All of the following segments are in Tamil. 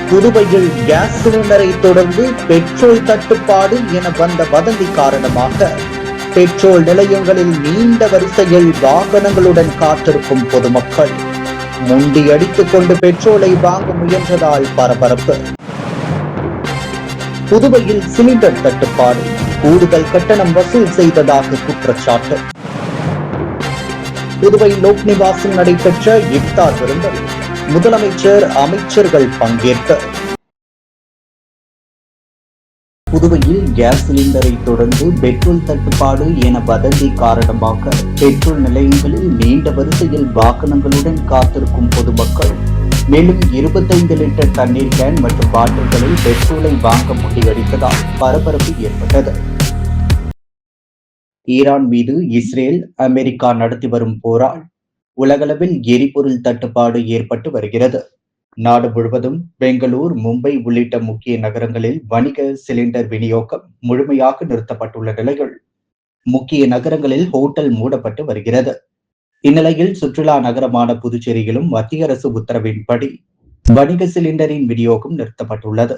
புதுவையில் கேஸ் சிலிண்டரை தொடர்ந்து பெட்ரோல் தட்டுப்பாடு என வந்த வதந்தி காரணமாக பெட்ரோல் நிலையங்களில் நீண்ட வரிசையில் வாகனங்களுடன் காத்திருக்கும் பொதுமக்கள் முண்டி அடித்துக் கொண்டு பெட்ரோலை வாங்க முயன்றதால் பரபரப்பு. புதுவையில் சிலிண்டர் தட்டுப்பாடு, கூடுதல் கட்டணம் வசூல் செய்ததாக குற்றச்சாட்டு. புதுவை லோக்நிவாசில் நடைபெற்ற இஃப்தார் விருந்தில் முதலமைச்சர், அமைச்சர்கள் பங்கேற்பு. புதுவையில் கேஸ் சிலிண்டரை தொடர்ந்து பெட்ரோல் தட்டுப்பாடு என வதந்தி காரணமாக பெட்ரோல் நிலையங்களில் நீண்ட வரிசையில் வாகனங்களுடன் காத்திருக்கும் பொதுமக்கள் மேலும் 25 லிட்டர் தண்ணீர் கேன் மற்றும் பாட்டில்களில் பெட்ரோலை வாங்க முண்டியடித்ததால் பரபரப்பு ஏற்பட்டது. ஈரான் மீது இஸ்ரேல், அமெரிக்கா நடத்தி வரும் போரால் உலகளவில் எரிபொருள் தட்டுப்பாடு ஏற்பட்டு வருகிறது. நாடு முழுவதும் பெங்களூர், மும்பை உள்ளிட்ட முக்கிய நகரங்களில் வணிக சிலிண்டர் விநியோகம் முழுமையாக நிறுத்தப்பட்டுள்ள நிலையில் முக்கிய நகரங்களில் ஹோட்டல் மூடப்பட்டு வருகிறது. இந்நிலையில் சுற்றுலா நகரமான புதுச்சேரியிலும் மத்திய அரசு உத்தரவின்படி வணிக சிலிண்டரின் விநியோகம் நிறுத்தப்பட்டுள்ளது.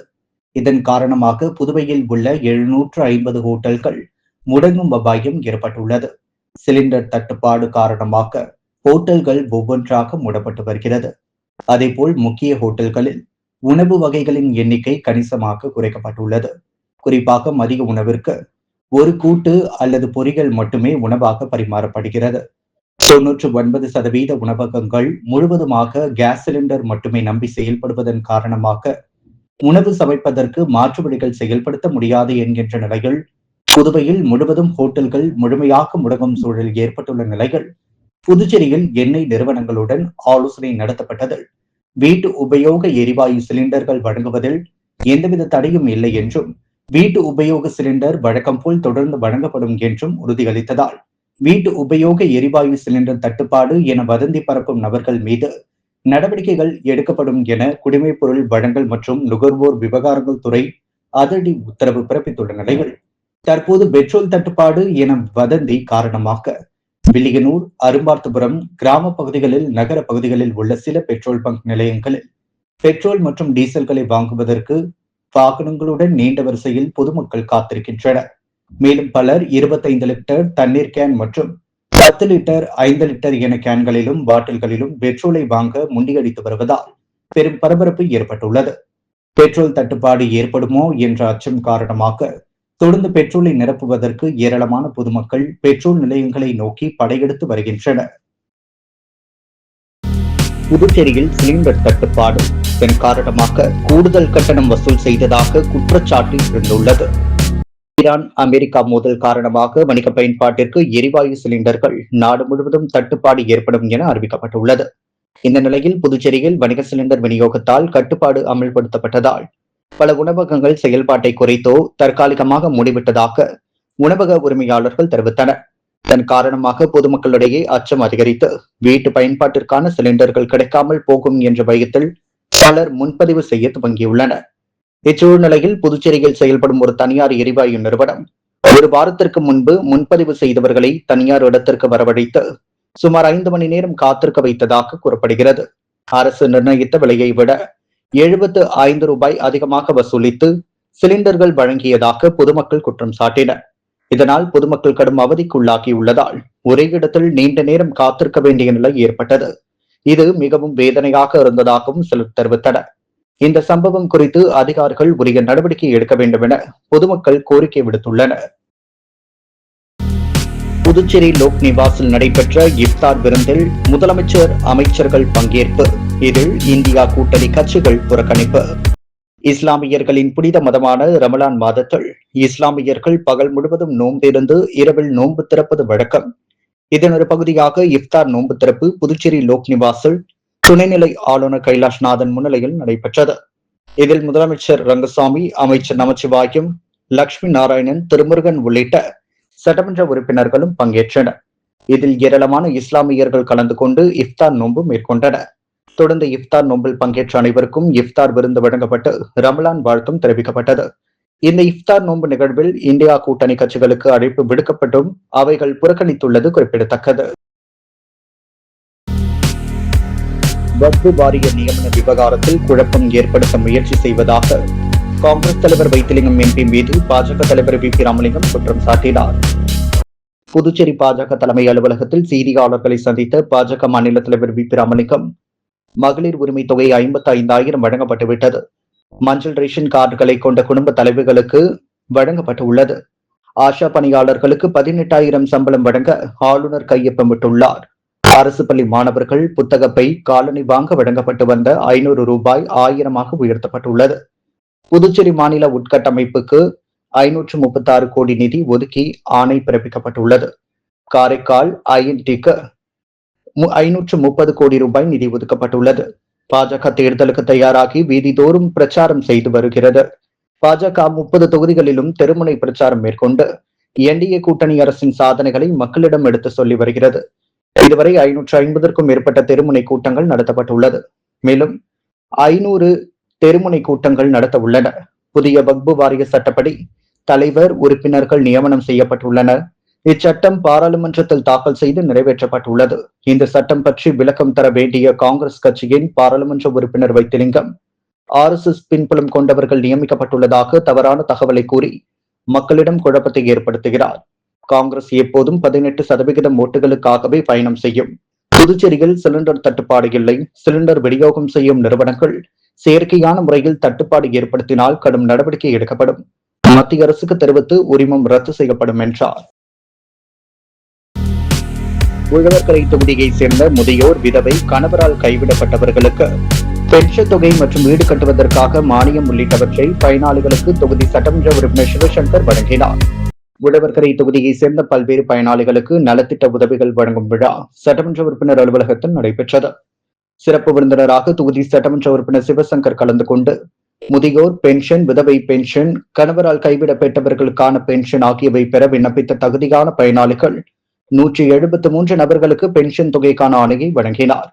இதன் காரணமாக புதுவையில் உள்ள 750 ஹோட்டல்கள் முடங்கும் அபாயம் ஏற்பட்டுள்ளது. சிலிண்டர் தட்டுப்பாடு காரணமாக ஹோட்டல்கள் ஒவ்வொன்றாக மூடப்பட்டு வருகிறது. அதேபோல் முக்கிய ஹோட்டல்களில் உணவு வகைகளின் எண்ணிக்கை கணிசமாக குறைக்கப்பட்டுள்ளது. குறிப்பாக மதிய உணவிற்கு ஒரு கூட்டு அல்லது பொரியல் மட்டுமே உணவாக பரிமாறப்படுகிறது. 99% உணவகங்கள் முழுவதுமாக கேஸ் சிலிண்டர் மட்டுமே நம்பி செயல்படுவதன் காரணமாக உணவு சமைப்பதற்கு மாற்று வழிகள் செயல்படுத்த முடியாது என்கின்ற நிலையில் புதுவையில் முழுவதும் ஹோட்டல்கள் முழுமையாக முடங்கும் சூழல் ஏற்பட்டுள்ள நிலையில் புதுச்சேரியில் எண்ணெய் நிறுவனங்களுடன் ஆலோசனை நடத்தப்பட்டதில் வீட்டு உபயோக எரிவாயு சிலிண்டர்கள் வழங்குவதில் எந்தவித தடையும் இல்லை என்றும் வீட்டு உபயோக சிலிண்டர் வழக்கம் போல் தொடர்ந்து வழங்கப்படும் என்றும் உறுதியளித்ததால் வீட்டு உபயோக எரிவாயு சிலிண்டர் தட்டுப்பாடு என வதந்தி பரப்பும் நபர்கள் மீது நடவடிக்கைகள் எடுக்கப்படும் என குடிமைப் பொருள் வழங்கல் மற்றும் நுகர்வோர் விவகாரங்கள் துறை அதிரடி உத்தரவு பிறப்பித்துள்ள நிலையில் தற்போது பெட்ரோல் தட்டுப்பாடு என வதந்தி காரணமாக வில்லியனூர், அரும்பார்த்தபுரம் கிராம பகுதிகளில், நகர பகுதிகளில் உள்ள சில பெட்ரோல் பங்க் நிலையங்களில் பெட்ரோல் மற்றும் டீசல்களை வாங்குவதற்கு வாகனங்களுடன் நீண்ட வரிசையில் பொதுமக்கள் காத்திருக்கின்றனர். மேலும் பலர் 25 லிட்டர் தண்ணீர் கேன் மற்றும் 10 லிட்டர், 5 லிட்டர் என கேன்களிலும் பாட்டில்களிலும் பெட்ரோலை வாங்க முண்டியடித்து வருவதால் பெரும் பரபரப்பு ஏற்பட்டுள்ளது. பெட்ரோல் தட்டுப்பாடு ஏற்படுமோ என்ற அச்சம் காரணமாக தொடர்ந்து பெட்ரோலை நிரப்புவதற்கு ஏராளமான பொதுமக்கள் பெட்ரோல் நிலையங்களை நோக்கி படையெடுத்து வருகின்றனர். புதுச்சேரியில் சிலிண்டர் தட்டுப்பாடு, இதன் காரணமாக கூடுதல் கட்டணம் வசூல் செய்ததாக குற்றச்சாட்டு இருந்துள்ளது. ஈரான், அமெரிக்கா மோதல் காரணமாக வணிக பயன்பாட்டிற்கு எரிவாயு சிலிண்டர்கள் நாடு முழுவதும் தட்டுப்பாடு ஏற்படும் என அறிவிக்கப்பட்டுள்ளது. இந்த நிலையில் புதுச்சேரியில் வணிக சிலிண்டர் விநியோகத்தால் கட்டுப்பாடு அமல்படுத்தப்பட்டதால் பல உணவகங்கள் செயல்பாட்டை குறைத்தோ தற்காலிகமாக மூடிவிட்டதாக உணவக உரிமையாளர்கள் தெரிவித்தனர். இதன் காரணமாக பொதுமக்களிடையே அச்சம் அதிகரித்து வீட்டு பயன்பாட்டிற்கான சிலிண்டர்கள் கிடைக்காமல் போகும் என்ற பயத்தில் பலர் முன்பதிவு செய்ய துவங்கியுள்ளனர். இச்சூழ்நிலையில் புதுச்சேரியில் செயல்படும் ஒரு தனியார் எரிவாயு நிறுவனம் ஒரு வாரத்திற்கு முன்பு முன்பதிவு செய்தவர்களை தனியார் இடத்திற்கு வரவழைத்து சுமார் 5 மணி நேரம் காத்திருக்க வைத்ததாக கூறப்படுகிறது. அரசு நிர்ணயித்த விலையை விட 75 ரூபாய் அதிகமாக வசூலித்து சிலிண்டர்கள் வழங்கியதாக பொதுமக்கள் குற்றம் சாட்டினர். இதனால் பொதுமக்கள் கடும் அவதிக்குள்ளாகியுள்ளதால் ஒரே இடத்தில் நீண்ட நேரம் காத்திருக்க வேண்டிய நிலை ஏற்பட்டது. இது மிகவும் வேதனையாக இருந்ததாகவும் சிலர் தெரிவித்தனர். இந்த சம்பவம் குறித்து அதிகாரிகள் உரிய நடவடிக்கை எடுக்க வேண்டும் என பொதுமக்கள் கோரிக்கை விடுத்துள்ளனர். புதுச்சேரி லோக்நிவாசில் நடைபெற்ற இஃப்தார் விருந்தில் முதலமைச்சர், அமைச்சர்கள் பங்கேற்பு. இதில் இந்தியா கூட்டணி கட்சிகள் புறக்கணிப்பு. இஸ்லாமியர்களின் புனித மதமான ரமலான் மாதத்தில் இஸ்லாமியர்கள் பகல் முழுவதும் நோம்பிருந்து இரவில் நோன்பு திறப்பது வழக்கம். இதன் ஒரு பகுதியாக இஃப்தார் நோன்பு திறப்பு புதுச்சேரி லோக்நிவாசில் துணைநிலை ஆளுநர் கைலாஷ்நாதன் முன்னிலையில் நடைபெற்றது. இதில் முதலமைச்சர் ரங்கசாமி, அமைச்சர் நமச்சிவாயம், லட்சுமி நாராயணன், திருமுருகன் உள்ளிட்ட சட்டமன்ற உறுப்பினர்களும் பங்கேற்றனர். இதில் ஏராளமான இஸ்லாமியர்கள் கலந்து கொண்டு இஃப்தார் நோன்பு மேற்கொண்டனர். தொடர்ந்து இஃப்தார் நோம்பில் பங்கேற்ற அனைவருக்கும் இஃப்தார் விருந்து வழங்கப்பட்டு ரமலான் வாழ்த்தும் தெரிவிக்கப்பட்டது. இந்த இஃப்தார் நோன்பு நிகழ்வில் இந்தியா கூட்டணி கட்சிகளுக்கு அழைப்பு விடுக்கப்பட்டும் அவைகள் புறக்கணித்துள்ளது குறிப்பிடத்தக்கது. வக்பு வாரிய நியமன விவகாரத்தில் குழப்பம் ஏற்படுத்த முயற்சி செய்வதாக காங்கிரஸ் தலைவர் வைத்திலிங்கம் எம்பி மீது பாஜக தலைவர் வி பி ராமலிங்கம் குற்றம் சாட்டினார். புதுச்சேரி பாஜக தலைமை அலுவலகத்தில் செய்தியாளர்களை சந்தித்த பாஜக மாநில தலைவர் வி பி ராமலிங்கம், மகளிர் உரிமை தொகை 55,000 வழங்கப்பட்டுவிட்டது. மஞ்சள் ரேஷன் கார்டுகளை கொண்ட குடும்ப தலைவர்களுக்கு வழங்கப்பட்டுள்ளது. ஆஷா பணியாளர்களுக்கு 18,000 சம்பளம் வழங்க ஆளுநர் கையொப்பமிட்டுள்ளார். அரசு பள்ளி மாணவர்கள் புத்தகப்பை, காலணி வாங்க வழங்கப்பட்டு வந்த 500 ரூபாய் 1000 உயர்த்தப்பட்டுள்ளது. புதுச்சேரி மாநில உட்கட்டமைப்புக்கு 536 கோடி நிதி ஒதுக்கி ஆணை பிறப்பிக்கப்பட்டுள்ளது. காரைக்கால் INTக்கு 530 கோடி ரூபாய் நிதி ஒதுக்கப்பட்டுள்ளது. பாஜக தேர்தலுக்கு தயாராகி வீதிதோறும் பிரச்சாரம் செய்து வருகிறது. பாஜக 30 தொகுதிகளிலும் தெருமுனை பிரச்சாரம் மேற்கொண்டு NDA கூட்டணி அரசின் சாதனைகளை மக்களிடம் எடுத்து சொல்லி வருகிறது. இதுவரை 550க்கும் மேற்பட்ட தெருமுனை கூட்டங்கள் நடத்தப்பட்டுள்ளது. மேலும் 500 தெருமுனை கூட்டங்கள் நடத்த உள்ளன. புதிய வக்பு வாரிய சட்டப்படி தலைவர், உறுப்பினர்கள் நியமனம் செய்யப்பட்டுள்ளனர். இச்சட்டம் பாராளுமன்றத்தில் தாக்கல் செய்து நிறைவேற்றப்பட்டுள்ளது. இந்த சட்டம் பற்றி விளக்கம் தர வேண்டிய காங்கிரஸ் கட்சியின் பாராளுமன்ற உறுப்பினர் வைத்திலிங்கம், RSS பின்புலம் கொண்டவர்கள் நியமிக்கப்பட்டுள்ளதாக தவறான தகவலை கூறி மக்களிடம் குழப்பத்தை ஏற்படுத்துகிறார். காங்கிரஸ் எப்போதும் 18% ஓட்டுகளுக்காகவே பயணம் செய்யும். புதுச்சேரியில் சிலிண்டர் தட்டுப்பாடு இல்லை. சிலிண்டர் விநியோகம் செய்யும் நிறுவனங்கள் செயற்கையான முறையில் தட்டுப்பாடு ஏற்படுத்தினால் கடும் நடவடிக்கை எடுக்கப்படும். மத்திய அரசுக்கு தெரிவித்து உரிமம் ரத்து செய்யப்படும் என்றார். உழவர்கரை தொகுதியை சேர்ந்த முதியோர், விதவை, கணவரால் கைவிடப்பட்டவர்களுக்கு பென்ஷன் தொகை மற்றும் வீடு கட்டுவதற்காக மானியம் உள்ளிட்டவற்றை பயனாளிகளுக்கு தொகுதி சட்டமன்ற உறுப்பினர் சிவசங்கர் வழங்கினார். உழவர்கரை தொகுதியை சேர்ந்த பல்வேறு பயனாளிகளுக்கு நலத்திட்ட உதவிகள் வழங்கும் விழா சட்டமன்ற உறுப்பினர் அலுவலகத்தில் நடைபெற்றது. சிறப்பு விருந்தினராக தொகுதி சட்டமன்ற உறுப்பினர் சிவசங்கர் கலந்து கொண்டு முதியோர் பென்ஷன், விதவை பென்ஷன், கணவரால் கைவிடப்பட்டவர்களுக்கான பென்ஷன் ஆகியவை பெற விண்ணப்பித்த தகுதியான பயனாளிகள் 173 நபர்களுக்கு பென்ஷன் தொகைக்கான ஆணையை வழங்கினார்.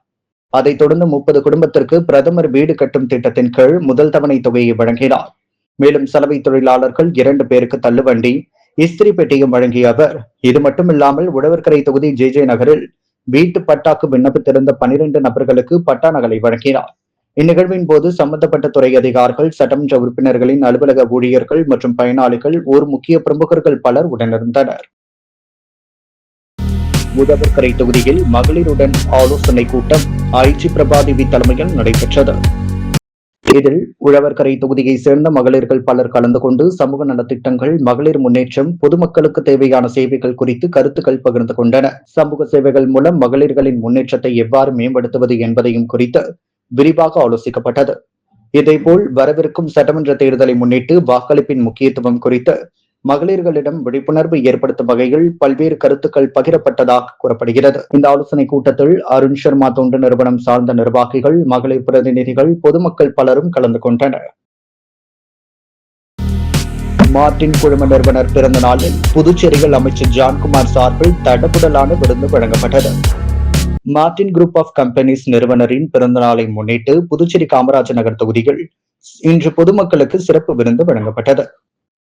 அதைத் தொடர்ந்து 30 குடும்பத்திற்கு பிரதமர் வீடு கட்டும் திட்டத்தின் கீழ் முதல் தவணை தொகையை வழங்கினார். மேலும் சலவை தொழிலாளர்கள் 2 பேருக்கு தள்ளுவண்டி, இஸ்திரி பெட்டியும் வழங்கிய அவர், இது மட்டுமில்லாமல் உழவர்கரை தொகுதி JJ நகரில் வீட்டு பட்டாக்கு விண்ணப்பித்திருந்த 12 நபர்களுக்கு பட்டா நகலை வழங்கினார். இந்நிகழ்வின் போது சம்பந்தப்பட்ட துறை அதிகாரிகள், சட்டமன்ற உறுப்பினர்களின் அலுவலக ஊழியர்கள் மற்றும் பயனாளிகள், ஊர் முக்கிய பிரமுகர்கள் பலர் உடனிருந்தனர். உழவர்கரை தொகுதியில் மகளிருடன் ஆலோசனை கூட்டம் IG பிரபாதேவி தலைமையில் நடைபெற்றது. இதில் உழவர்கரை தொகுதியை சேர்ந்த மகளிர்கள் பலர் கலந்து கொண்டு சமூக நலத்திட்டங்கள், மகளிர் முன்னேற்றம், பொதுமக்களுக்கு தேவையான சேவைகள் குறித்து கருத்துக்கள் பகிர்ந்து கொண்டனர். சமூக சேவைகள் மூலம் மகளிர்களின் முன்னேற்றத்தை எவ்வாறு மேம்படுத்துவது என்பதையும் குறித்து விரிவாக ஆலோசிக்கப்பட்டது. இதேபோல் வரவிருக்கும் சட்டமன்ற தேர்தலை முன்னிட்டு வாக்களிப்பின் முக்கியத்துவம் குறித்து மகளிர்களிடம் விழிப்புணர்வு ஏற்படுத்தும் வகையில் பல்வேறு கருத்துக்கள் பகிரப்பட்டதாக கூறப்படுகிறது. இந்த ஆலோசனை கூட்டத்தில் அருண் சர்மா தொண்டு நிறுவனம் சார்ந்த நிர்வாகிகள், மகளிர் பிரதிநிதிகள், பொதுமக்கள் பலரும் கலந்து கொண்டனர். மார்டின் குழும நிறுவனர் பிறந்த நாளில் புதுச்சேரியில் அமைச்சர் ஜான்குமார் சார்பில் தடபுடலான விருந்து வழங்கப்பட்டது. மார்டின் குரூப் ஆஃப் கம்பெனிஸ் நிறுவனரின் பிறந்த நாளை முன்னிட்டு புதுச்சேரி காமராஜர் நகர் தொகுதியில் இன்று பொதுமக்களுக்கு சிறப்பு விருந்து வழங்கப்பட்டது.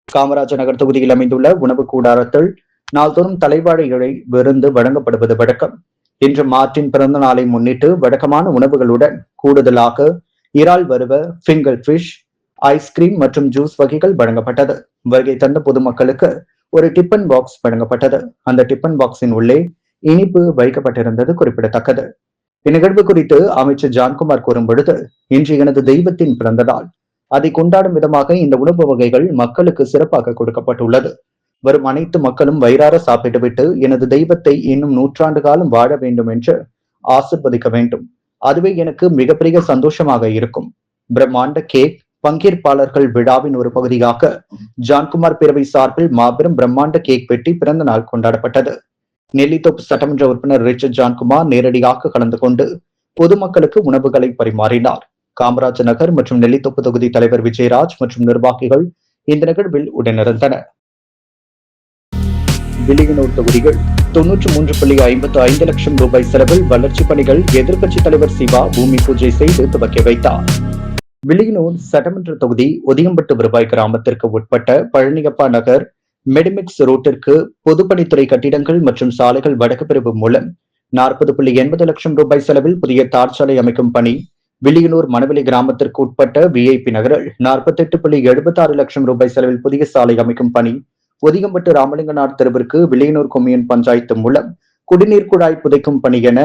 காமராஜர் நகர் தொகுதியில் அமைந்துள்ள உணவு கூடாரத்தில் நாள்தோறும் தலைவாழை இழை விருந்து வழங்கப்படுவது வழக்கம். இன்று மார்டின் பிறந்த நாளை முன்னிட்டு வழக்கமான உணவுகளுடன் கூடுதலாக இறால் வறுவ, ஃபிங்கர் ஃபிஷ், ஐஸ்கிரீம் மற்றும் ஜூஸ் வகைகள் வழங்கப்பட்டது. வருகை தந்த பொதுமக்களுக்கு ஒரு டிபன் பாக்ஸ் வழங்கப்பட்டது. அந்த டிபன் பாக்ஸின் உள்ளே இனிப்பு வைக்கப்பட்டிருந்தது குறிப்பிடத்தக்கது. இந்நிகழ்வு குறித்து அமைச்சர் ஜான்குமார் கூறும் பொழுது, இன்று எனது தெய்வத்தின் பிறந்த நாள். அதை கொண்டாடும் விதமாக இந்த உணவு வகைகள் மக்களுக்கு சிறப்பாக கொடுக்கப்பட்டுள்ளது. வரும் அனைத்து மக்களும் வயிறார சாப்பிட்டுவிட்டு எனது தெய்வத்தை இன்னும் 100 ஆண்டு காலம் வாழ வேண்டும் என்று ஆசிர்வதிக்க வேண்டும். அதுவே எனக்கு மிகப்பெரிய சந்தோஷமாக இருக்கும். பிரம்மாண்ட கேக். பங்கேற்பாளர்கள் விழாவின் ஒரு பகுதியாக ஜான்குமார் பேரவை சார்பில் மாபெரும் பிரம்மாண்ட கேக் வெட்டி பிறந்த நாள் கொண்டாடப்பட்டது. நெல்லித்தோப்பு சட்டமன்ற உறுப்பினர் ரிச்சர்ட் ஜான்குமார் நேரடியாக கலந்து கொண்டு பொதுமக்களுக்கு உணவுகளை பரிமாறினார். காமராஜர் நகர் மற்றும் நெல்லித்தோப்பு தொகுதி தலைவர் விஜயராஜ் மற்றும் நிர்வாகிகள் இந்த நிகழ்வில் உடனிருந்தனர். வில்லியனூர் தொகுதியில் 93.55 லட்சம் ரூபாய் செலவில் வளர்ச்சிப் பணிகள் எதிர்க்கட்சித் தலைவர் சிவா பூமி பூஜை செய்து துவக்கி வைத்தார். வில்லியனூர் சட்டமன்ற தொகுதி ஒதியம்பட்டு வருவாய் கிராமத்திற்கு உட்பட்ட பழனியப்பா நகர் மெடிமிக்ஸ் ரோட்டிற்கு பொதுப்பணித்துறை கட்டிடங்கள் மற்றும் சாலைகள் வடக்கு பிரிவு மூலம் 40.80 லட்சம் ரூபாய் செலவில் புதிய தார் சாலை அமைக்கும் பணி. வில்லியனூர் மணவெளி கிராமத்திற்கு உட்பட்ட விஐபி நகரில் 48.76 லட்சம் ரூபாய் செலவில் புதிய சாலை அமைக்கும் பணி. ஒதிகம்பட்டு ராமலிங்கனார் தெருவிற்கு வில்லியனூர் கொம்யூன் பஞ்சாயத்து மூலம் குடிநீர் குழாய் புதைக்கும் பணி என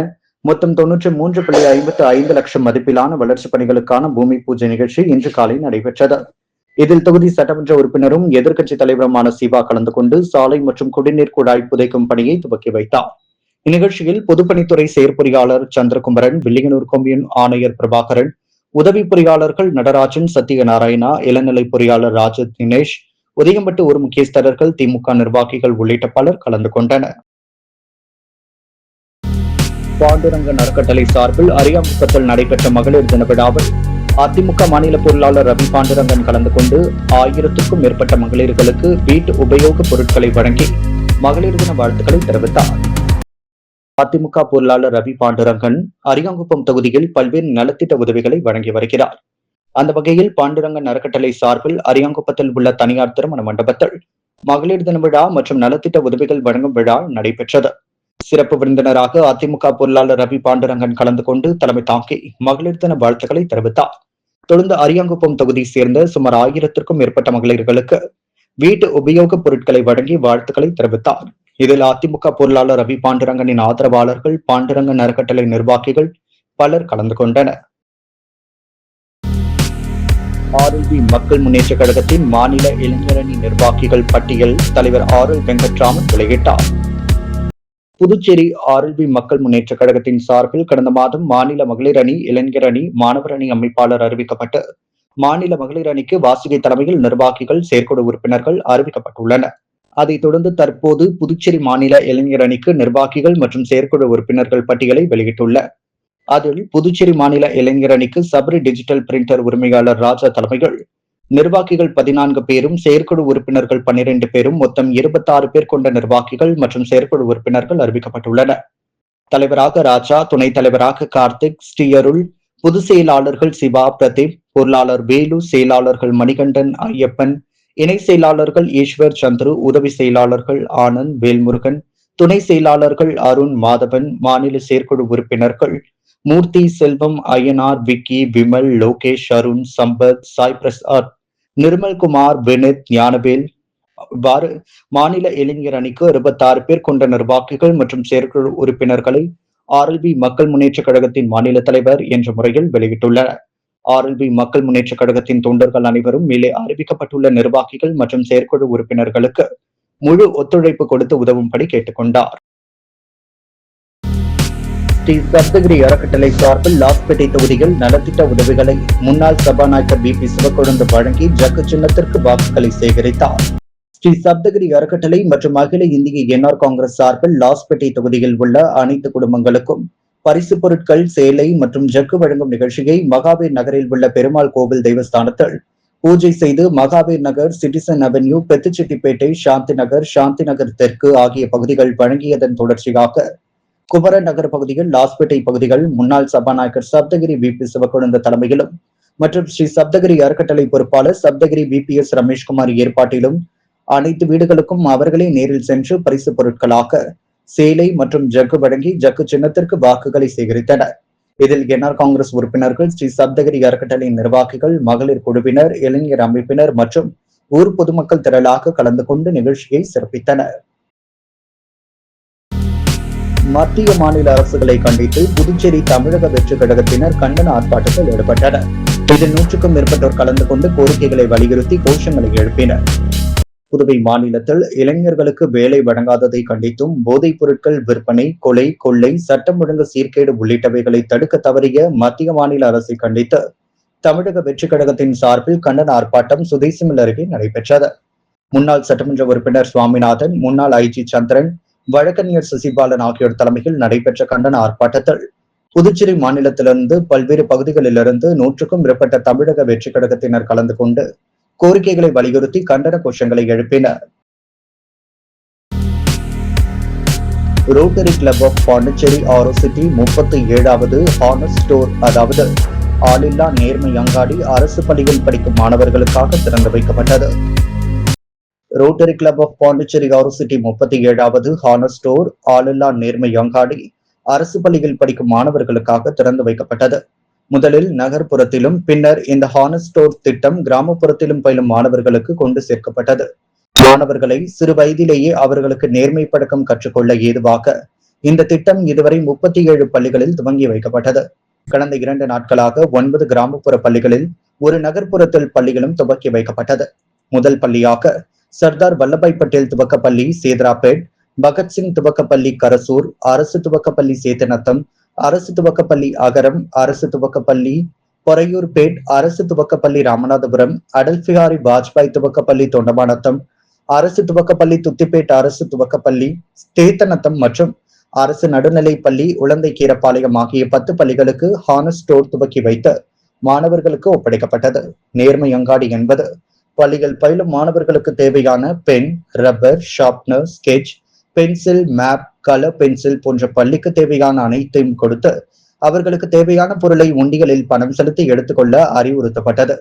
மொத்தம் 93.55 லட்சம் மதிப்பிலான வளர்ச்சிப் பணிகளுக்கான பூமி பூஜை நிகழ்ச்சி இன்று காலை நடைபெற்றது. இதில் தொகுதி சட்டமன்ற உறுப்பினரும் எதிர்க்கட்சித் தலைவருமான சிவா கலந்து கொண்டு சாலை மற்றும் குடிநீர் குழாய் புதைக்கும் பணியை துவக்கி வைத்தார். இந்நிகழ்ச்சியில் பொதுப்பணித்துறை செயற்பொறியாளர் சந்திரகுமரன், வில்லியனூர் கொம்யூன் ஆணையர் பிரபாகரன், உதவி பொறியாளர்கள் நடராஜன், சத்தியநாராயணா, இளநிலை பொறியாளர் ராஜ தினேஷ், ஒதிகம்பட்டு ஊர் முக்கியஸ்தர்கள், திமுக நிர்வாகிகள் உள்ளிட்ட பலர் கலந்து கொண்டனர். பாண்டுரங்கன் அறக்கட்டளை சார்பில் அரியாங்குப்பத்தில் நடைபெற்ற மகளிர் தின விழாவில் அதிமுக மாநில பொருளாளர் ரவி பாண்டுரங்கன் கலந்து கொண்டு 1000க்கும் மேற்பட்ட மகளிர்களுக்கு வீட்டு உபயோகப் பொருட்களை வழங்கி மகளிர் தின வாழ்த்துக்களை தெரிவித்தார். அதிமுக பொருளாளர் ரவி பாண்டுரங்கன் அரியாங்குப்பம் தொகுதியில் பல்வேறு நலத்திட்ட உதவிகளை வழங்கி வருகிறார். அந்த வகையில் பாண்டுரங்கன் அறக்கட்டளை சார்பில் அரியாங்குப்பத்தில் உள்ள தனியார் திருமண மண்டபத்தில் மகளிர் தின விழா மற்றும் நலத்திட்ட உதவிகள் வழங்கும் விழா நடைபெற்றது. சிறப்பு விருந்தினராக அதிமுக பொருளாளர் ரவி பாண்டுரங்கன் கலந்து கொண்டு தலைமை தாங்கி மகளிர் தின வாழ்த்துக்களை தெரிவித்தார். தொடர்ந்து அரியாங்குப்பம் தொகுதியை சேர்ந்த சுமார் 1000க்கும் மேற்பட்ட மகளிர்களுக்கு வீட்டு உபயோகப் பொருட்களை வழங்கி வாழ்த்துக்களை தெரிவித்தார். இதில் அதிமுக பொருளாளர் ரவி பாண்டுரங்கனின் ஆதரவாளர்கள், பாண்டுரங்கன் அறக்கட்டளை நிர்வாகிகள் பலர் கலந்து கொண்டனர். ஆர்எல்பி மக்கள் முன்னேற்ற கழகத்தின் மாநில இளைஞரணி நிர்வாகிகள் பட்டியல் தலைவர் ஆர்.எல். வெங்கட்ராமன் வெளியிட்டார். புதுச்சேரி ஆர்எல்பி மக்கள் முன்னேற்ற கழகத்தின் சார்பில் கடந்த மாதம் மாநில மகளிர் அணி, இளைஞர் அணி, மாணவர் அணி அமைப்பாளர் அறிவிக்கப்பட்டு மாநில மகளிர் அணிக்கு வாசுகி தலைமையில் நிர்வாகிகள், செயற்குழு உறுப்பினர்கள் அறிவிக்கப்பட்டுள்ளனர். அதைத் தொடர்ந்து தற்போது புதுச்சேரி மாநில இளைஞர் அணிக்கு நிர்வாகிகள் மற்றும் செயற்குழு உறுப்பினர்கள் பட்டியலை வெளியிட்டுள்ளார். அதில் புதுச்சேரி மாநில இளைஞர் அணிக்கு சபரி டிஜிட்டல் பிரிண்டர் உரிமையாளர் ராஜா தலைமையில் நிர்வாகிகள் 14 பேரும், செயற்குழு உறுப்பினர்கள் 12 பேரும், மொத்தம் 26 பேர் கொண்ட நிர்வாகிகள் மற்றும் செயற்குழு உறுப்பினர்கள் அறிவிக்கப்பட்டுள்ளனர். தலைவராக ராஜா, துணைத் தலைவராக கார்த்திக், ஸ்ரீஅருள், பொதுச் செயலாளர்கள் சிவா, பிரதீப், பொருளாளர் வேலு, செயலாளர்கள் மணிகண்டன், ஐயப்பன், இணை செயலாளர்கள் ஈஸ்வர், சந்துரு, உதவி செயலாளர்கள் ஆனந்த், வேல்முருகன், துணை செயலாளர்கள் அருண், மாதவன், மாநில செயற்குழு உறுப்பினர்கள் மூர்த்தி, செல்வம், ஐயனார், விக்கி, விமல், லோகேஷ், அருண், சம்பத், சாய் பிரசாத், நிர்மல்குமார், வினித், ஞானவேல் இவ்வாறு மாநில இளைஞர் அணிக்கு 26 பேர் கொண்ட நிர்வாகிகள் மற்றும் செயற்குழு உறுப்பினர்களை ஆர்எல்பி மக்கள் முன்னேற்ற கழகத்தின் மாநில தலைவர் என்ற முறையில் வெளியிட்டுள்ளனர். ஆர்எல்பி மக்கள் முன்னேற்ற கழகத்தின் தொண்டர்கள் அனைவரும் மேலே அறிவிக்கப்பட்டுள்ள நிர்வாகிகள் மற்றும் செயற்குழு உறுப்பினர்களுக்கு முழு ஒத்துழைப்பு கொடுத்து உதவும்படி கேட்டுக்கொண்டார். ஸ்ரீ சப்தகிரி அறக்கட்டளை சார்பில் லாஸ்பேட்டை தொகுதியில் நலத்திட்ட உதவிகளை முன்னாள் சபாநாயகர் பி.பி. சிவக்கொழுந்து வழங்கி ஜக்கு சின்னத்திற்கு வாக்குகளை சேகரித்தார். ஸ்ரீ சப்தகிரி அறக்கட்டளை மற்றும் அகில இந்திய என்ஆர் காங்கிரஸ் சார்பில் லாஸ்பேட்டை தொகுதியில் உள்ள அனைத்து குடும்பங்களுக்கும் பரிசு பொருட்கள், சேலை மற்றும் ஜக்கு வழங்கும் நிகழ்ச்சியை மகாவீர் நகரில் உள்ள பெருமாள் கோவில் தெய்வஸ்தானத்தில் பூஜை செய்து மகாவீர் நகர், சிட்டிசன் அவென்யூ, பெத்துச்செட்டிப்பேட்டை, சாந்தி நகர் தெற்கு ஆகிய பகுதிகள் வழங்கியதன் தொடர்ச்சியாக குமரன் நகர் பகுதியில் லாஸ்பேட்டை பகுதிகள் முன்னாள் சபாநாயகர் சப்தகிரி வி.பி. சிவக்கொழுந்து தலைமையிலும் மற்றும் ஸ்ரீ சப்தகிரி அறக்கட்டளை பொறுப்பாளர் சப்தகிரி வி.பி.எஸ். ரமேஷ்குமார் ஏற்பாட்டிலும் அனைத்து வீடுகளுக்கும் அவர்களே நேரில் சென்று பரிசு பொருட்களாக சேலை மற்றும் ஜக்கு வழங்கி ஜக்கு சின்னத்திற்கு வாக்குகளை சேகரித்தனர். இதில் என்ஆர் காங்கிரஸ் உறுப்பினர்கள், ஸ்ரீ சப்தகிரி அறக்கட்டளை நிர்வாகிகள், மகளிர் குழுவினர், இளைஞர் அமைப்பினர் மற்றும் ஊர் பொதுமக்கள் திரளாக கலந்து கொண்டு நிகழ்ச்சியை சிறப்பித்தனர். மத்திய மாநில அரசுகளை கண்டித்து புதுச்சேரி தமிழக வெற்றி கழகத்தினர் கண்டன ஆர்ப்பாட்டத்தில் ஈடுபட்டனர். இதில் 100க்கும் மேற்பட்டோர் கலந்து கொண்டு கோரிக்கைகளை வலியுறுத்தி கோஷங்களை எழுப்பினர். புதுவை மாநிலத்தில் இளைஞர்களுக்கு வேலை வழங்காததை கண்டித்தும் போதைப் பொருட்கள் விற்பனை, கொலை, கொள்ளை, சட்டம் ஒழுங்கு சீர்கேடு உள்ளிட்டவைகளை தடுக்க தவறிய மத்திய மாநில அரசை கண்டித்து தமிழக வெற்றி கழகத்தின் சார்பில் கண்டன ஆர்ப்பாட்டம் சுதேசிமில் அருகே நடைபெற்றது. முன்னாள் சட்டமன்ற உறுப்பினர் சுவாமிநாதன், முன்னாள் ஐஜி சந்திரன், வழக்கறிஞர் சசிபாலன் ஆகியோர் தலைமையில் நடைபெற்ற கண்டன ஆர்ப்பாட்டத்தில் புதுச்சேரி மாநிலத்திலிருந்து பல்வேறு பகுதிகளிலிருந்து 100க்கும் மேற்பட்ட தமிழக வெற்றி கழகத்தினர் கலந்து கொண்டு கோரிக்கைகளை வலியுறுத்தி கண்டன கோஷங்களை எழுப்பினர். Rotary club of Pondicherry Aurocity 37வது ஹானஸ் ஸ்டோர், அதாவது ஆளில்லா நேர்மை அங்காடி அரசு பள்ளியில் படிக்கும் மாணவர்களுக்காக திறந்து வைக்கப்பட்டது. Rotary club of Pondicherry Aurocity 37வது ஹானஸ் ஸ்டோர், ஆளில்லா நேர்மை அங்காடி அரசு பள்ளியில் படிக்கும் மாணவர்களுக்காக திறந்து வைக்கப்பட்டது. முதலில் நகர்ப்புறத்திலும் பின்னர் இந்த ஹானஸ் ஸ்டோர் திட்டம் கிராமப்புறத்திலும் பயிலும் மாணவர்களுக்கு கொண்டு சேர்க்கப்பட்டது. மாணவர்களை சிறு வயதிலேயே அவர்களுக்கு நேர்மை பழக்கம் கற்றுக்கொள்ள ஏதுவாக இந்த திட்டம் இதுவரை 37 பள்ளிகளில் துவங்கி வைக்கப்பட்டது. கடந்த 2 நாட்களாக 9 கிராமப்புற பள்ளிகளில் ஒரு நகர்ப்புறத்தில் பள்ளிகளும் துவக்கி வைக்கப்பட்டது. முதல் பள்ளியாக சர்தார் வல்லபாய் பட்டேல் துவக்கப்பள்ளி சேதராப்பேட், பகத்சிங் துவக்கப்பள்ளி கரசூர், அரசு துவக்கப்பள்ளி சேத்தநத்தம், அரசு துவக்கப்பள்ளி அகரம், அரசு துவக்கப்பள்ளி பொறையூர்பேட், அரசு துவக்கப்பள்ளி ராமநாதபுரம், அடல் பிஹாரி வாஜ்பாய் துவக்கப்பள்ளி தொண்டமானத்தம், அரசு துவக்கப்பள்ளி துத்திப்பேட், அரசு துவக்கப்பள்ளி சேத்தநத்தம் மற்றும் அரசு நடுநிலைப்பள்ளி உளந்தை கீரப்பாளையம் ஆகிய 10 பள்ளிகளுக்கு ஹானஸ் ஸ்டோர் துவக்கி வைத்து மாணவர்களுக்கு ஒப்படைக்கப்பட்டது. நேர்மை அங்காடி என்பது பள்ளிகள் பயிலும் மாணவர்களுக்கு தேவையான pen, rubber, sharpener, sketch, pencil, map, colour pencil போன்ற பள்ளிக்கு தேவையான அனைத்தையும் கொடுத்து அவர்களுக்கு தேவையான பொருளை உண்டிகளில் பணம் செலுத்தி எடுத்துக்கொள்ள அறிவுறுத்தப்பட்டது.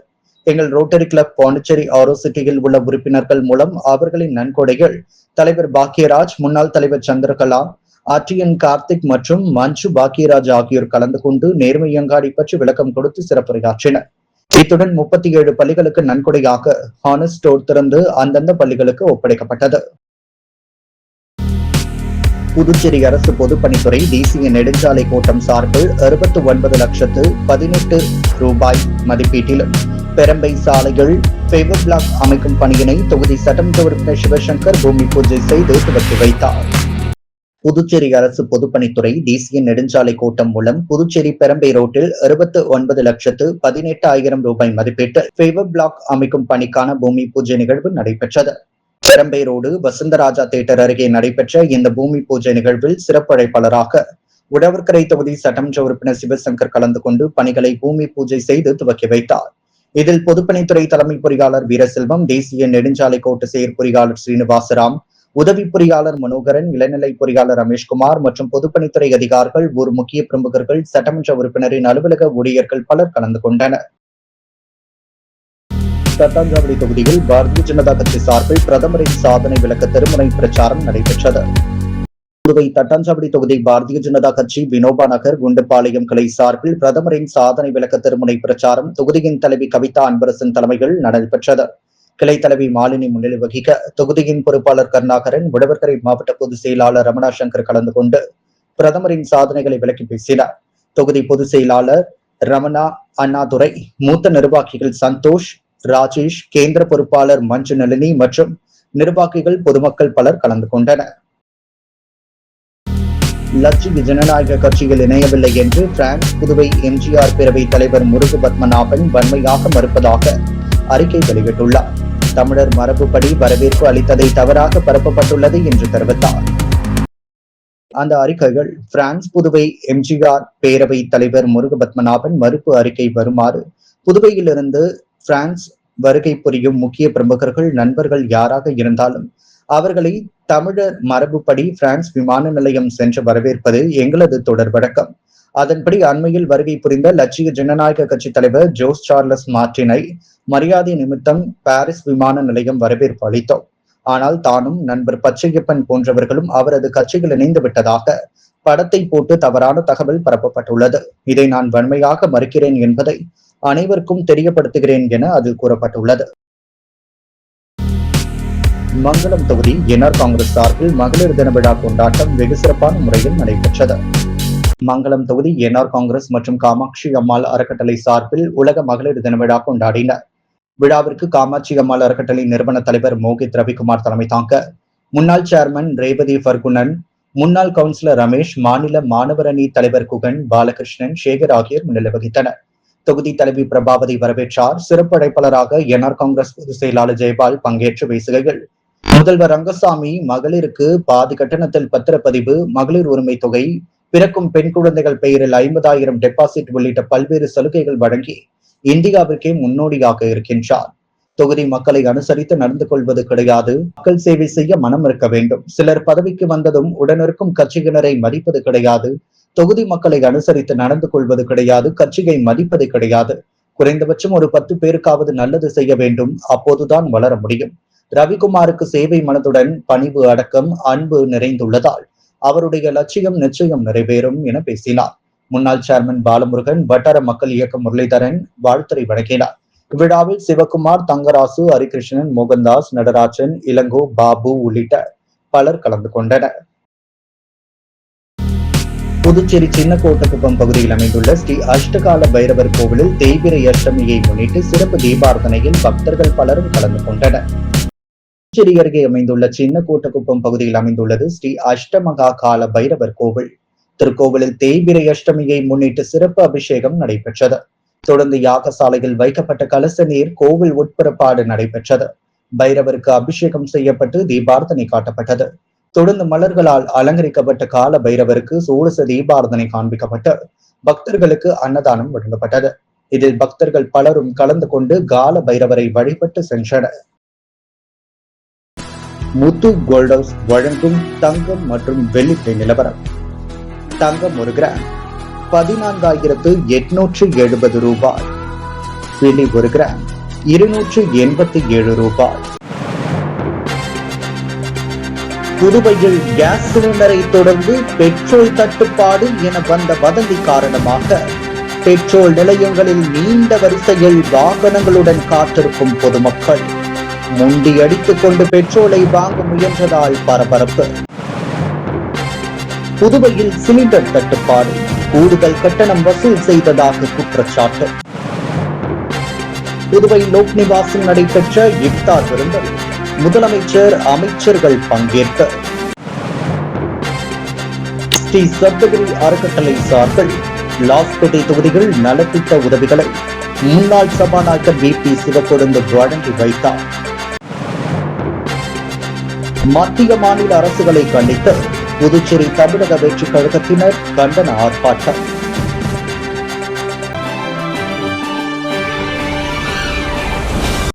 எங்கள் ரோட்டரி கிளப் பாண்டிச்சேரி ஆரோசிட்டியில் உள்ள உறுப்பினர்கள் மூலம் அவர்களின் நன்கொடைகள் தலைவர் பாக்கியராஜ், முன்னாள் தலைவர் சந்திரகலா, ஆர்டிஎன் கார்த்திக் மற்றும் மஞ்சு பாக்கியராஜ் ஆகியோர் கலந்து கொண்டு நேர்மை அங்காடி பற்றி விளக்கம் கொடுத்து சிறப்புரையாற்றினர். இத்துடன் 37 பள்ளிகளுக்கு நன்கொடையாக ஹானஸ் ஸ்டோர் திறந்து அந்தந்த பள்ளிகளுக்கு ஒப்படைக்கப்பட்டது. புதுச்சேரி அரசு பொதுப்பணித்துறை தேசிய நெடுஞ்சாலை கோட்டம் சார்பில் 69,18,000 ரூபாய் மதிப்பீட்டிலும் பெரம்பை சாலைகள் பேவர் பிளாக் அமைக்கும் பணியினை தொகுதி சட்டமன்ற உறுப்பினர் சிவசங்கர் பூமி பூஜை செய்து துவக்கி வைத்தார். புதுச்சேரி அரசு பொதுப்பணித்துறை தேசிய நெடுஞ்சாலை கோட்டம் மூலம் புதுச்சேரி பெரம்பை ரோட்டில் 69,18,000 ரூபாய் மதிப்பீட்டில் பேவர் பிளாக் அமைக்கும் பணிக்கான பூமி பூஜை நிகழ்வு நடைபெற்றது. பெரம்பை ரோடு வசந்தராஜா தியேட்டர் அருகே நடைபெற்ற இந்த பூமி பூஜை நிகழ்வில் சிறப்பு அழைப்பாளராக உழவர்கரை தொகுதி சட்டமன்ற உறுப்பினர் சிவசங்கர் கலந்து கொண்டு பணிகளை பூமி பூஜை செய்து துவக்கி வைத்தார். இதில் பொதுப்பணித்துறை தலைமை பொறியாளர் வீரசெல்வம், தேசிய நெடுஞ்சாலை கோட்ட செயற்பொறியாளர் ஸ்ரீனிவாசராம், உதவி பொறியாளர் மனோகரன், இளநிலை பொறியாளர் ரமேஷ்குமார் மற்றும் பொதுப்பணித்துறை அதிகாரிகள், ஊர் முக்கிய பிரமுகர்கள், சட்டமன்ற உறுப்பினரின் அலுவலக ஊழியர்கள் பலர் கலந்து கொண்டனர். தட்டாஞ்சாவடி தொகுதியில் பாரதிய ஜனதா கட்சி சார்பில் பிரதமரின் சாதனை விளக்க திருமுறை பிரச்சாரம் நடைபெற்றது. புதுவை தட்டாஞ்சாவடி தொகுதி பாரதிய ஜனதா கட்சி வினோபா நகர் குண்டுபாளையம் கிளை சார்பில் பிரதமரின் சாதனை விளக்க திருமுறை பிரச்சாரம் தொகுதியின் தலைவி கவிதா அன்பரசன் தலைமையில் நடைபெற்றது. கிளை தலைவி மாலினி முன்னிலை வகிக்க தொகுதியின் பொறுப்பாளர் கருணாகரன், உழவர்கரை மாவட்ட பொதுச் செயலாளர் ரமணா சங்கர் கலந்து கொண்டு பிரதமரின் சாதனைகளை விளக்கி பேசினார். தொகுதி பொதுச் செயலாளர் ரமணா அண்ணாதுரை, மூத்த நிர்வாகிகள் சந்தோஷ், ராஜேஷ், கேந்திர பொறுப்பாளர் மஞ்சு நளினி மற்றும் நிர்வாகிகள், பொதுமக்கள் பலர் கலந்து கொண்டனர். லட்சிய ஜனநாயக கட்சியில் இணையவில்லை என்று பிரான்ஸ் புதுவை எம்ஜிஆர் பேரவை தலைவர் முருகு பத்மநாபன் வன்மையாக மறுப்பதாக அறிக்கை வெளியிட்டுள்ளார். தமிழர் மரபுப்படி வரவேற்பு அளித்ததை தவறாக பரப்பப்பட்டுள்ளது என்று தெரிவித்தார். அந்த அறிக்கைகள் பிரான்ஸ் புதுவை எம்ஜிஆர் பேரவை தலைவர் முருகு பத்மநாபன் மறுப்பு அறிக்கை வருமாறு புதுவையிலிருந்து பிரான்ஸ் வருகை புரியும் முக்கிய பிரமுகர்கள், நண்பர்கள் யாராக இருந்தாலும் அவர்களை தமிழர் மரபுப்படி பிரான்ஸ் விமான நிலையம் சென்று வரவேற்பது எங்களது தொடர் வழக்கம். அதன்படி அண்மையில் வருகை புரிந்த லட்சிய ஜனநாயக கட்சி தலைவர் ஜோஸ் சார்லஸ் மார்டினை மரியாதை நிமித்தம் பாரிஸ் விமான நிலையம் வரவேற்பு அளித்தோம். ஆனால் தானும் நண்பர் பச்சையப்பன் போன்றவர்களும் அவரது கட்சியில் இணைந்து விட்டதாக படத்தை போட்டு தவறான தகவல் பரப்பப்பட்டுள்ளது. இதை நான் வன்மையாக மறுக்கிறேன் என்பதை அனைவருக்கும் தெரியப்படுத்துகிறேன் என அதில் கூறப்பட்டுள்ளது. மங்களம் தொகுதி என்ஆர் காங்கிரஸ் சார்பில் மகளிர் தின விழா கொண்டாட்டம் வெகு சிறப்பான முறையில் நடைபெற்றது. மங்களம் தொகுதி என்ஆர் காங்கிரஸ் மற்றும் காமாட்சி அம்மாள் அறக்கட்டளை சார்பில் உலக மகளிர் தின விழா கொண்டாடினர். விழாவிற்கு காமாட்சி அம்மாள் அறக்கட்டளை நிறுவன தலைவர் மோகித் ரவிக்குமார் தலைமை தாங்க முன்னாள் சேர்மன் ரேவதி பர்குணன், முன்னாள் கவுன்சிலர் ரமேஷ், மாநில மாணவர் அணி தலைவர் குகன், பாலகிருஷ்ணன், சேகர் ஆகியோர் முன்னிலை வகித்தனர். தொகுதி தலைவி பிரபாவதி வரவேற்றார். சிறப்பு அழைப்பாளராக என்ஆர் காங்கிரஸ் பொதுச் செயலாளர் ஜெயபால் பங்கேற்று பேசுகையில், முதல்வர் ரங்கசாமி மகளிருக்கு பாதி கட்டணத்தில் பத்திரப்பதிவு, மகளிர் உரிமை தொகை, பிறக்கும் பெண் குழந்தைகள் பெயரில் 50,000 டெபாசிட் உள்ளிட்ட பல்வேறு சலுகைகள் வழங்கி இந்தியாவிற்கே முன்னோடியாக இருக்கின்றார். தொகுதி மக்களை அனுசரித்து நடந்து கொள்வது கிடையாது. மக்கள் சேவை செய்ய மனம் இருக்க வேண்டும். சிலர் பதவிக்கு வந்ததும் உடனிருக்கும் கட்சியினரை மதிப்பது கிடையாது. தொகுதி மக்களை அனுசரித்து நடந்து கொள்வது கிடையாது. கட்சியை மதிப்பது கிடையாது. குறைந்தபட்சம் ஒரு 10 பேருக்காவது நல்லது செய்ய வேண்டும். அப்போதுதான் வளர முடியும். ரவிக்குமாருக்கு சேவை மனதுடன் பணிவு, அடக்கம், அன்பு நிறைந்துள்ளதால் அவருடைய லட்சியம் நிச்சயம் நிறைவேறும் என பேசினார். முன்னாள் சேர்மன் பாலமுருகன், வட்டார மக்கள் இயக்க முரளிதரன் வாழ்த்துரை வழங்கினார். விழாவில் சிவகுமார், தங்கராசு, ஹரிகிருஷ்ணன், மோகன்தாஸ், நடராஜன், இளங்கோ, பாபு உள்ளிட்ட பலர் கலந்து கொண்டனர். புதுச்சேரி சின்னக்கோட்டக்குப்பம் பகுதியில் அமைந்துள்ள ஸ்ரீ அஷ்டகால பைரவர் கோவிலில் தேய்பிரை அஷ்டமியை முன்னிட்டு சிறப்பு தீபார்த்தனையில் பக்தர்கள் பலரும் கலந்து கொண்டனர். புதுச்சேரி அருகே அமைந்துள்ள சின்னக்கோட்டக்குப்பம் பகுதியில் அமைந்துள்ளது ஸ்ரீ அஷ்டமகா கால பைரவர் கோவில். திருக்கோவிலில் தேய்பிரை அஷ்டமியை முன்னிட்டு சிறப்பு அபிஷேகம் நடைபெற்றது. தொடர்ந்து யாகசாலையில் வைக்கப்பட்ட கலச நீர் கோவில் உட்புறப்பாடு நடைபெற்றது. பைரவருக்கு அபிஷேகம் செய்யப்பட்டு தீபார்த்தனை காட்டப்பட்டது. தொடர்ந்து மலர்களால் அலங்கரிக்கப்பட்ட கால பைரவருக்கு சோடச தீபார்த்தனை காண்பிக்கப்பட்டு பக்தர்களுக்கு அன்னதானம் வழங்கப்பட்டது. இதில் பக்தர்கள் பலரும் கலந்து கொண்டு கால பைரவரை வழிபட்டு சென்றனர். முத்து கோல்ட் ஹவுஸ் வழங்கும் தங்கம் மற்றும் வெள்ளி நிலவரம். தங்கம் 1 கிராம் 14,870 ரூபாய். வெள்ளி 1 கிராம் 287 ரூபாய். புதுவையில் கேஸ் சிலிண்டரை தொடர்ந்து பெட்ரோல் தட்டுப்பாடு என வந்த வதந்தி காரணமாக பெட்ரோல் நிலையங்களில் நீண்ட வரிசையில் வாகனங்களுடன் காத்திருக்கும் பொதுமக்கள் முண்டி அடித்துக் கொண்டு பெட்ரோலை வாங்க முயன்றதால் பரபரப்பு. புதுவையில் சிலிண்டர் தட்டுப்பாடு, கூடுதல் கட்டணம் வசூல் செய்ததாக குற்றச்சாட்டு. புதுவை லோக் நிவாசில் நடைபெற்ற இஃப்தார் விருந்தில் முதலமைச்சர், அமைச்சர்கள் பங்கேற்பு. ஸ்ரீ சப்தகிரி அறக்கட்டளை சார்பில் லாஸ்பேட்டை தொகுதிகள் நலத்திட்ட உதவிகளை முன்னாள் சபாநாயகர் VP சிவக்கொழுந்து வழங்கி வைத்தார். மத்திய மாநில அரசுகளை கண்டித்து புதுச்சேரி தமிழக வெற்றி கழகத்தினர் கண்டன ஆர்ப்பாட்டம்.